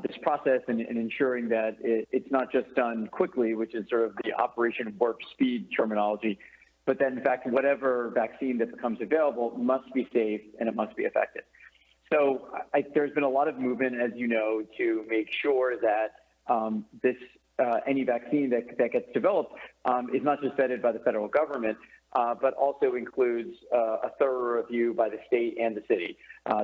this process and ensuring that it's not just done quickly, which is sort of the Operation Warp Speed terminology, but that in fact, whatever vaccine that becomes available must be safe and it must be effective. So there's been a lot of movement, as you know, to make sure that any vaccine that gets developed is not just vetted by the federal government, but also includes a thorough review by the state and the city.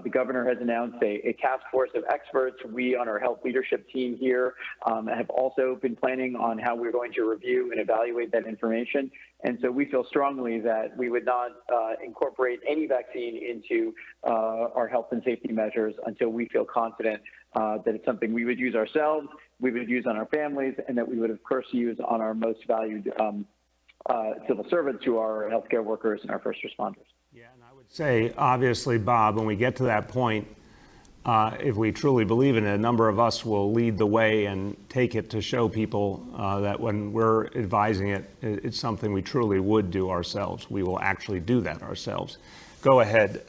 The governor has announced a task force of experts. We on our health leadership team here have also been planning on how we're going to review and evaluate that information. And so we feel strongly that we would not incorporate any vaccine into our health and safety measures until we feel confident that it's something we would use ourselves, we would use on our families, and that we would of course use on our most valued civil servants who are healthcare workers and our first responders.
Yeah, and I would say, obviously, Bob, when we get to that point, if we truly believe in it, a number of us will lead the way and take it to show people that when we're advising it, it's something we truly would do ourselves. We will actually do that ourselves. Go ahead,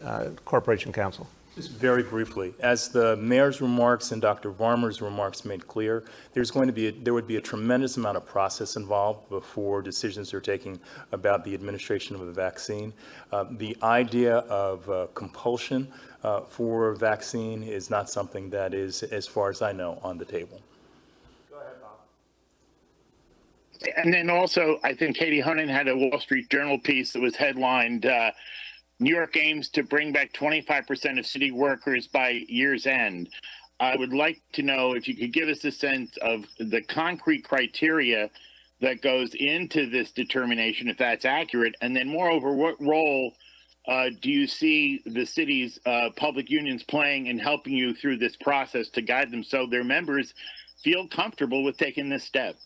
Corporation Counsel.
Just very briefly, as the mayor's remarks and Dr. Varma's remarks made clear, there would be a tremendous amount of process involved before decisions are taken about the administration of a vaccine. The idea of compulsion for a vaccine is not something that is, as far as I know, on the table.
Go ahead, Bob.
And then also, I think Katie Honan had a Wall Street Journal piece that was headlined, New York aims to bring back 25% of city workers by year's end. I would like to know if you could give us a sense of the concrete criteria that goes into this determination, if that's accurate, and then moreover, what role do you see the city's public unions playing in helping you through this process to guide them so their members feel comfortable with taking this step?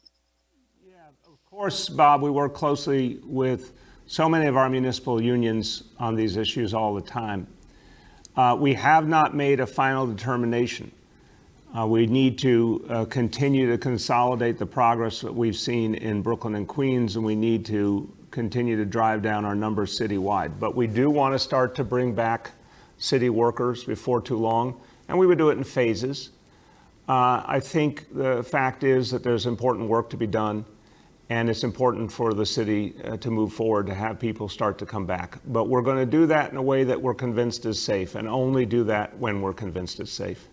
Yeah, of course, Bob, we work closely with so many of our municipal unions on these issues all the time. We have not made a final determination. We need to continue to consolidate the progress that we've seen in Brooklyn and Queens, and we need to continue to drive down our numbers citywide. But we do want to start to bring back city workers before too long, and we would do it in phases. I think the fact is that there's important work to be done, and it's important for the city to move forward, to have people start to come back. But we're going to do that in a way that we're convinced is safe, and only do that when we're convinced it's safe.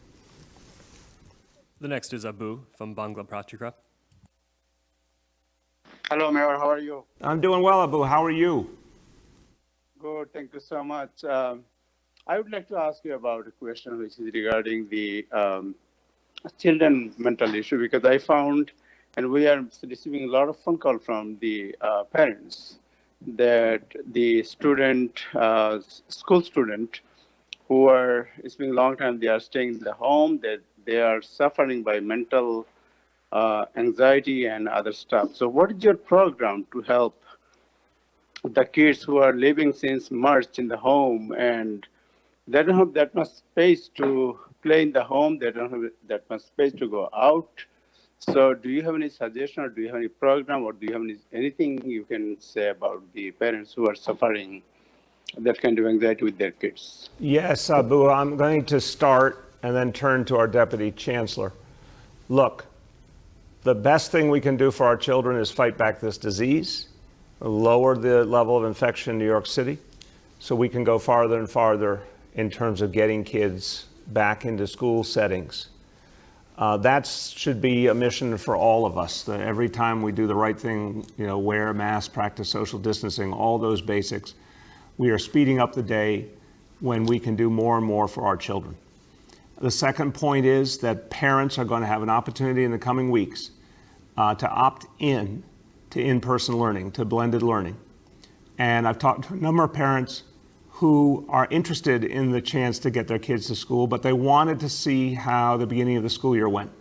The next is Abu from Bangla Pratika.
Hello, Mayor. How are you?
I'm doing well, Abu. How are you?
Good. Thank you so much. I would like to ask you about a question which is regarding the children mental issue, because I found, and we are receiving a lot of phone calls from the parents, that the student, school student, who are, it's been a long time, they are staying in the home, that they are suffering by mental anxiety and other stuff. So what is your program to help the kids who are living since March in the home, and they don't have that much space to play in the home, they don't have that much space to go out, So do you have any suggestion, or do you have any program, or do you have anything you can say about the parents who are suffering that kind of anxiety with their kids?
Yes, Abu, I'm going to start and then turn to our Deputy Chancellor. Look, the best thing we can do for our children is fight back this disease, lower the level of infection in New York City, so we can go farther and farther in terms of getting kids back into school settings. That should be a mission for all of us. That every time we do the right thing, wear a mask, practice social distancing, all those basics, we are speeding up the day when we can do more and more for our children. The second point is that parents are going to have an opportunity in the coming weeks to opt in to in-person learning, to blended learning. And I've talked to a number of parents who are interested in the chance to get their kids to school, but they wanted to see how the beginning of the school year went.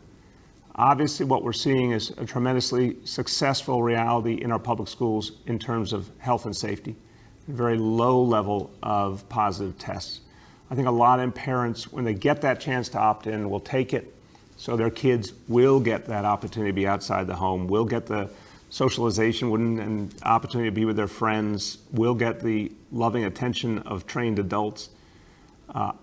Obviously, what we're seeing is a tremendously successful reality in our public schools in terms of health and safety, a very low level of positive tests. I think a lot of parents, when they get that chance to opt in, will take it, so their kids will get that opportunity to be outside the home, will get the socialization and opportunity to be with their friends, will get the loving attention of trained adults.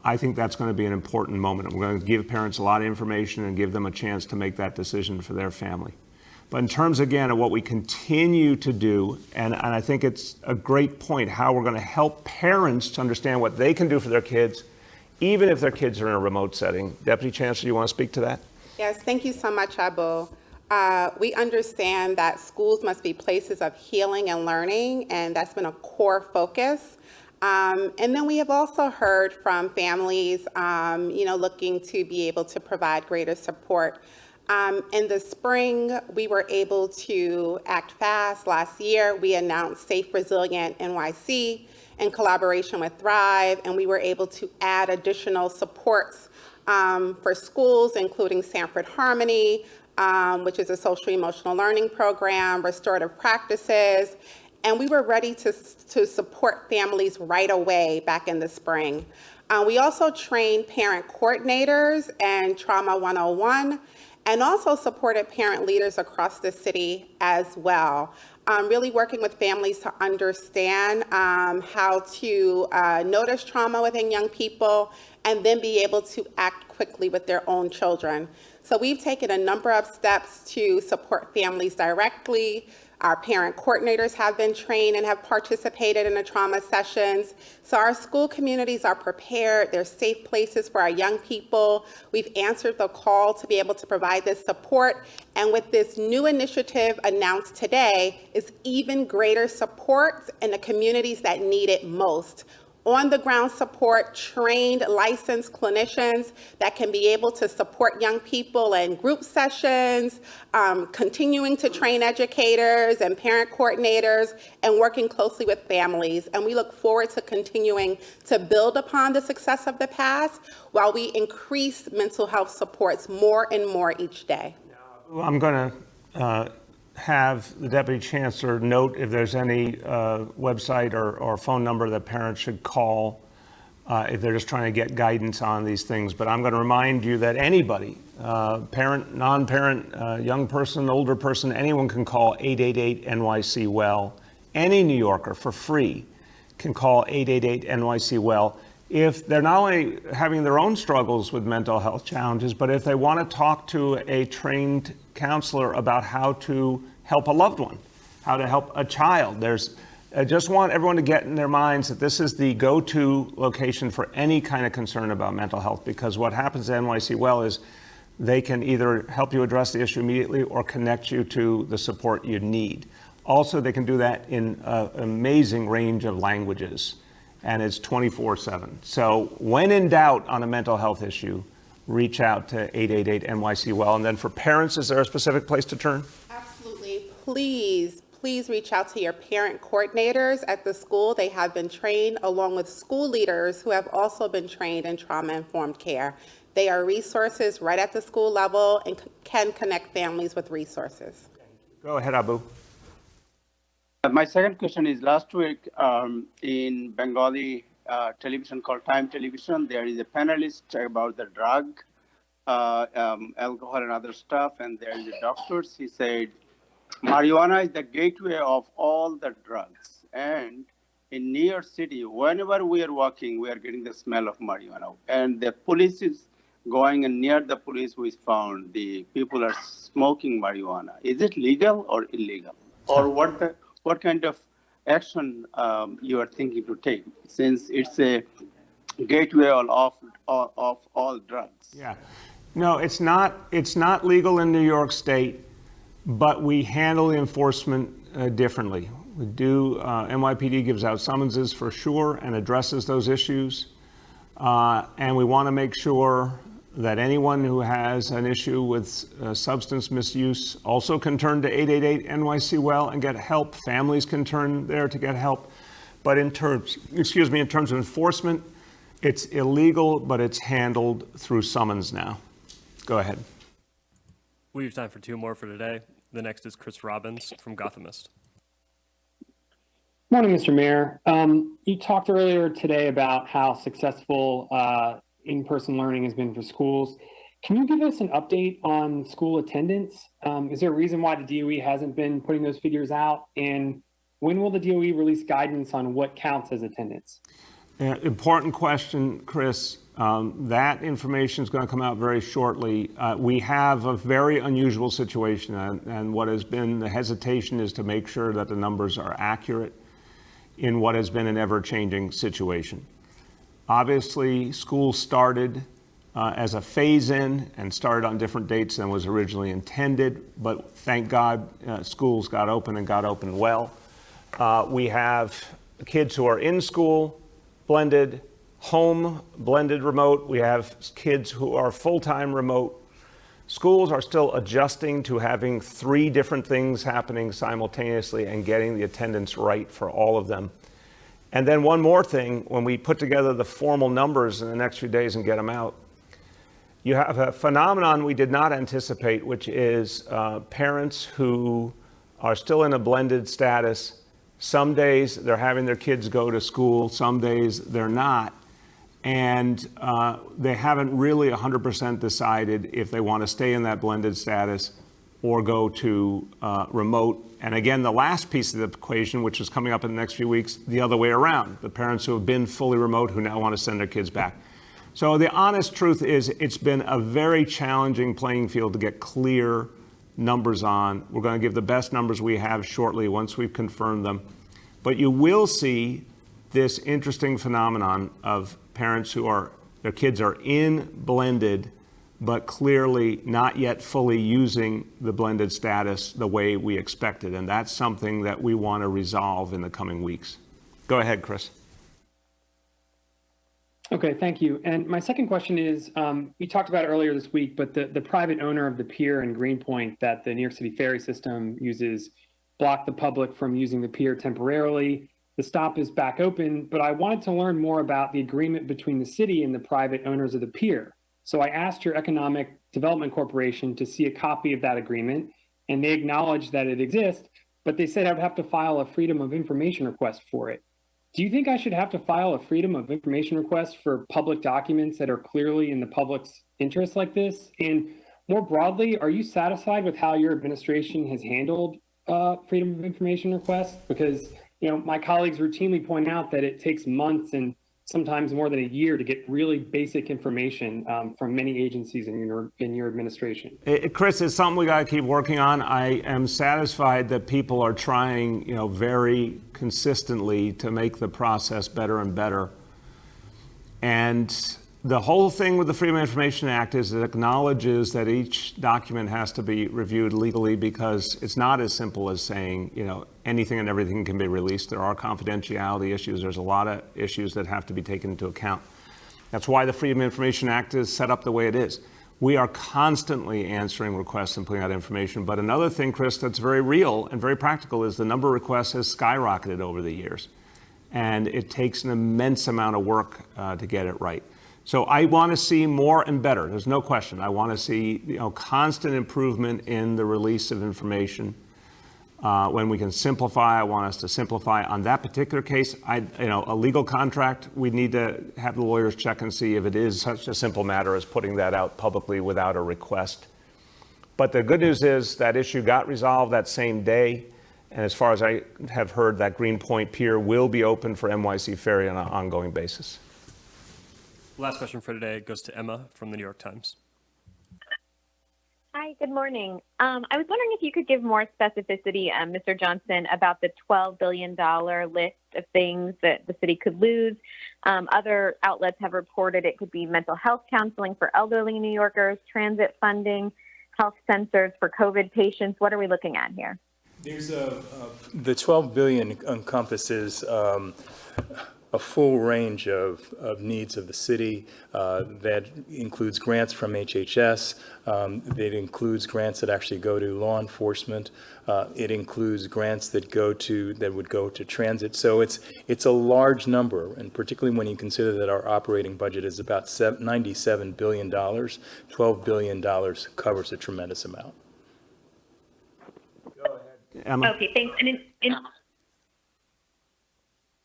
I think that's going to be an important moment. We're going to give parents a lot of information and give them a chance to make that decision for their family. But in terms, again, of what we continue to do, and I think it's a great point, how we're going to help parents to understand what they can do for their kids, even if their kids are in a remote setting. Deputy Chancellor, you want to speak to that?
Yes, thank you so much, Abu. We understand that schools must be places of healing and learning, and that's been a core focus. And then we have also heard from families, looking to be able to provide greater support. In the spring, we were able to act fast. Last year, we announced Safe, Resilient NYC in collaboration with Thrive, and we were able to add additional supports for schools, including Sanford Harmony, which is a social emotional learning program, restorative practices, and we were ready to support families right away back in the spring. We also trained parent coordinators and Trauma 101, and also supported parent leaders across the city as well. Really working with families to understand how to notice trauma within young people and then be able to act quickly with their own children. So we've taken a number of steps to support families directly. Our parent coordinators have been trained and have participated in the trauma sessions. So our school communities are prepared. They're safe places for our young people. We've answered the call to be able to provide this support. And with this new initiative announced today, is even greater support in the communities that need it most. On-the-ground support, trained, licensed clinicians that can be able to support young people in group sessions, continuing to train educators and parent coordinators, and working closely with families. And we look forward to continuing to build upon the success of the past while we increase mental health supports more and more each day.
I'm going to have the Deputy Chancellor note if there's any website or phone number that parents should call if they're just trying to get guidance on these things. But I'm going to remind you that anybody, parent, non-parent, young person, older person, anyone can call 888-NYC-WELL. Any New Yorker for free can call 888-NYC-WELL if they're not only having their own struggles with mental health challenges, but if they want to talk to a trained counselor about how to help a loved one, how to help a child. I just want everyone to get in their minds that this is the go-to location for any kind of concern about mental health, because what happens at NYC Well is they can either help you address the issue immediately or connect you to the support you need. Also, they can do that in an amazing range of languages, and it's 24/7. So when in doubt on a mental health issue, reach out to 888-NYC-WELL. And then for parents, is there a specific place to turn?
Absolutely. Please reach out to your parent coordinators at the school. They have been trained, along with school leaders who have also been trained in trauma-informed care. They are resources right at the school level and can connect families with resources.
Go ahead, Abu.
My second question is, last week in Bengali television called Time Television, there is a panelist about the drug alcohol and other stuff, and there is a doctors. He said, marijuana is the gateway of all the drugs. And in New York City, whenever we are walking, we are getting the smell of marijuana. And the police is going, and near the police, we found the people are smoking marijuana. Is it legal or illegal? Or what kind of action you are thinking to take, since it's a gateway of all drugs?
Yeah. No, it's not legal in New York State, but we handle the enforcement differently. We do, NYPD gives out summonses for sure and addresses those issues. And we want to make sure that anyone who has an issue with substance misuse also can turn to 888 NYC Well and get help. Families can turn there to get help. But in terms of enforcement, it's illegal, but it's handled through summons now. Go ahead.
We have time for two more for today. The next is Chris Robbins from Gothamist.
Morning, Mr. Mayor. You talked earlier today about how successful in-person learning has been for schools. Can you give us an update on school attendance? Is there a reason why the DOE hasn't been putting those figures out? And when will the DOE release guidance on what counts as attendance?
Important question, Chris. That information is going to come out very shortly. We have a very unusual situation, and what has been the hesitation is to make sure that the numbers are accurate in what has been an ever-changing situation. Obviously, school started as a phase-in and started on different dates than was originally intended, but thank God schools got open and got open well. We have kids who are in school, blended, home, blended remote. We have kids who are full-time remote. Schools are still adjusting to having 3 different things happening simultaneously and getting the attendance right for all of them. And then one more thing, when we put together the formal numbers in the next few days and get them out, you have a phenomenon we did not anticipate, which is parents who are still in a blended status. Some days they're having their kids go to school, some days they're not. And they haven't really 100% decided if they want to stay in that blended status or go to remote. And again, the last piece of the equation, which is coming up in the next few weeks, the other way around, the parents who have been fully remote who now want to send their kids back. So the honest truth is it's been a very challenging playing field to get clear numbers on. We're going to give the best numbers we have shortly once we've confirmed them. But you will see this interesting phenomenon of parents who their kids are in blended, but clearly not yet fully using the blended status the way we expected. And that's something that we want to resolve in the coming weeks. Go ahead, Chris.
Okay, thank you. And my second question is, we talked about it earlier this week, but the private owner of the pier in Greenpoint that the New York City ferry system uses blocked the public from using the pier temporarily. The stop is back open, but I wanted to learn more about the agreement between the city and the private owners of the pier. So I asked your Economic Development Corporation to see a copy of that agreement, and they acknowledged that it exists, but they said I would have to file a Freedom of Information request for it. Do you think I should have to file a Freedom of Information request for public documents that are clearly in the public's interest like this? And more broadly, are you satisfied with how your administration has handled Freedom of Information requests? Because my colleagues routinely point out that it takes months and sometimes more than a year to get really basic information from many agencies in your administration.
Chris, it's something we got to keep working on. I am satisfied that people are trying, very consistently to make the process better and better. And the whole thing with the Freedom of Information Act is it acknowledges that each document has to be reviewed legally, because it's not as simple as saying, anything and everything can be released. There are confidentiality issues. There's a lot of issues that have to be taken into account. That's why the Freedom of Information Act is set up the way it is. We are constantly answering requests and putting out information. But another thing, Chris, that's very real and very practical is the number of requests has skyrocketed over the years. And it takes an immense amount of work to get it right. So I want to see more and better. There's no question. I want to see constant improvement in the release of information. When we can simplify, I want us to simplify. On that particular case, a legal contract, we need to have the lawyers check and see if it is such a simple matter as putting that out publicly without a request. But the good news is that issue got resolved that same day. And as far as I have heard, that Greenpoint Pier will be open for NYC Ferry on an ongoing basis.
Last question for today goes to Emma from the New York Times.
Hi, good morning. I was wondering if you could give more specificity, Mr. Johnson, about the $12 billion list of things that the city could lose. Other outlets have reported it could be mental health counseling for elderly New Yorkers, transit funding, health sensors for COVID patients. What are we looking at here?
There's the 12 billion encompasses a full range of needs of the city. That includes grants from HHS. It includes grants that actually go to law enforcement. It includes grants that would go to transit. So it's a large number, and particularly when you consider that our operating budget is about $97 billion, $12 billion covers a tremendous amount.
Emma?
Okay, thanks.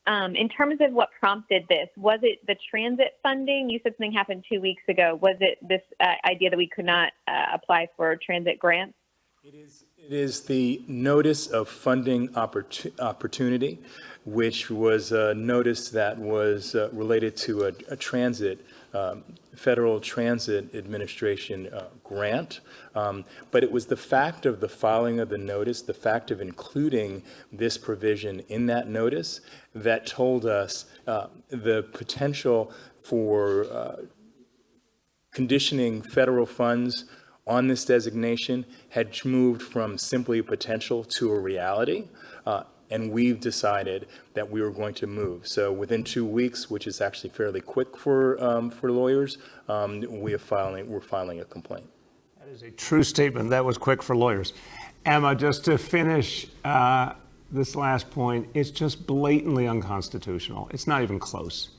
And in terms of what prompted this, was it the transit funding? You said something happened 2 weeks ago. Was it this idea that we could not apply for transit grants?
It is the notice of funding opportunity, which was a notice that was related to a transit, Federal Transit Administration grant. But it was the fact of the filing of the notice, the fact of including this provision in that notice that told us the potential for conditioning federal funds on this designation had moved from simply a potential to a reality. And we've decided that we were going to move. So within 2 weeks, which is actually fairly quick for lawyers, we're filing a complaint.
That is a true statement. That was quick for lawyers. Emma, just to finish this last point, it's just blatantly unconstitutional. It's not even close.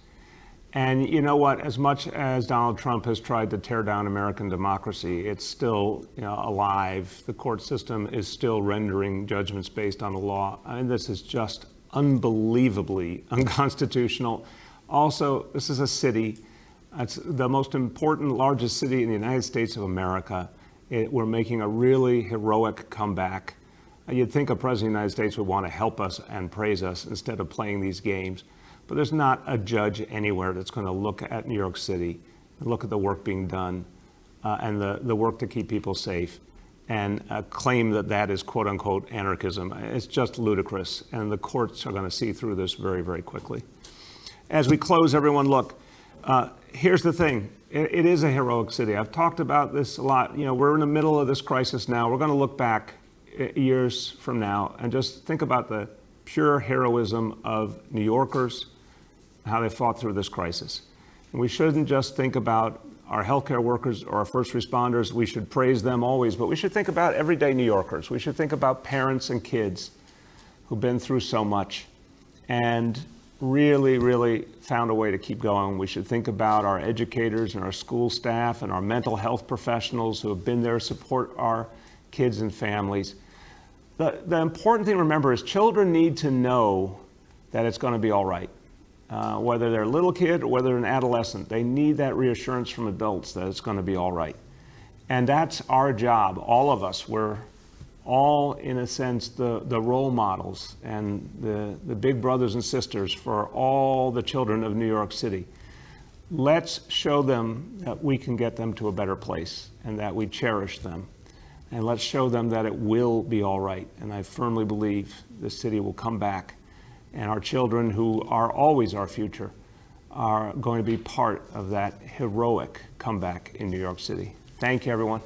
And you know what? As much as Donald Trump has tried to tear down American democracy, it's still alive. The court system is still rendering judgments based on the law. I mean, this is just unbelievably unconstitutional. Also, this is a city. It's the most important, largest city in the United States of America. We're making a really heroic comeback. You'd think a president of the United States would want to help us and praise us instead of playing these games. But there's not a judge anywhere that's going to look at New York City and look at the work being done and the work to keep people safe and claim that that is quote unquote anarchism. It's just ludicrous. And the courts are going to see through this very, very quickly. As we close, everyone, look, here's the thing. It is a heroic city. I've talked about this a lot. We're in the middle of this crisis now. We're going to look back years from now and just think about the pure heroism of New Yorkers, how they fought through this crisis. And we shouldn't just think about our healthcare workers or our first responders. We should praise them always, but we should think about everyday New Yorkers. We should think about parents and kids who've been through so much and really, really found a way to keep going. We should think about our educators and our school staff and our mental health professionals who have been there to support our kids and families. The important thing to remember is children need to know that it's going to be all right. Whether they're a little kid or whether they're an adolescent, they need that reassurance from adults that it's going to be all right. And that's our job, all of us. We're all, in a sense, the role models and the big brothers and sisters for all the children of New York City. Let's show them that we can get them to a better place and that we cherish them. And let's show them that it will be all right. And I firmly believe the city will come back. And our children, who are always our future, are going to be part of that heroic comeback in New York City. Thank you, everyone.